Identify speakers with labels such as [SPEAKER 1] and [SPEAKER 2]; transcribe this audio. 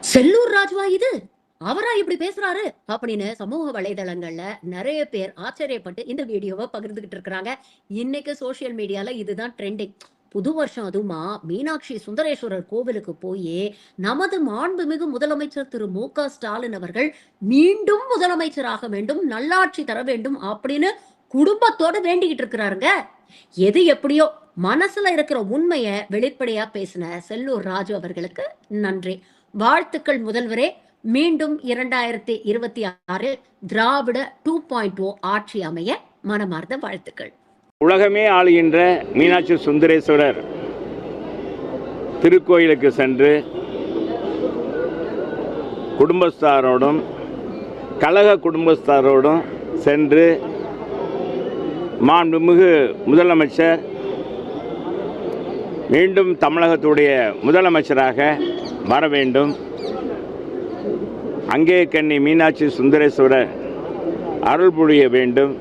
[SPEAKER 1] செல்லூர் ராஜுவா இது? அவரா இப்படி பேசுறாரு அப்படின்னு சமூக வலைதளங்கள்ல நிறைய பேர் ஆச்சரியப்பட்டு இந்த வீடியோவை பகிர்ந்துகிட்டு இருக்கிறாங்க. இன்னைக்கு சோசியல் மீடியால இதுதான் ட்ரெண்டிங். புது வருஷம் அதுவுமா மீனாட்சி சுந்தரேஸ்வரர் கோவிலுக்கு போய் நமது மாண்புமிகு முதலமைச்சர் திரு மு.க. ஸ்டாலின் அவர்கள் மீண்டும் முதலமைச்சராக வேண்டும், நல்லாட்சி தர வேண்டும் அப்படின்னு குடும்பத்தோட வேண்டிக்கிட்டு இருக்கிறாருங்க. எது எப்படியோ மனசுல இருக்கிற உண்மையை வெளிப்படையா பேசின செல்லூர் ராஜு அவர்களுக்கு நன்றி. வாழ்த்துக்கள் முதல்வரே. மீண்டும் 2026 திராவிட 2.0 ஆட்சி அமைய மனமார்ந்த வாழ்த்துக்கள்.
[SPEAKER 2] உலகமே ஆளுகின்ற மீனாட்சி சுந்தரேஸ்வரர் திருக்கோயிலுக்கு சென்று குடும்பஸ்தாரோடும் கழக குடும்பஸ்தாரோடும் சென்று மாண்புமிகு முதலமைச்சர் மீண்டும் தமிழகத்துடைய முதலமைச்சராக வர வேண்டும், அங்கே கன்னி மீனாட்சி சுந்தரேஸ்வரர் அருள் புரிய வேண்டும்,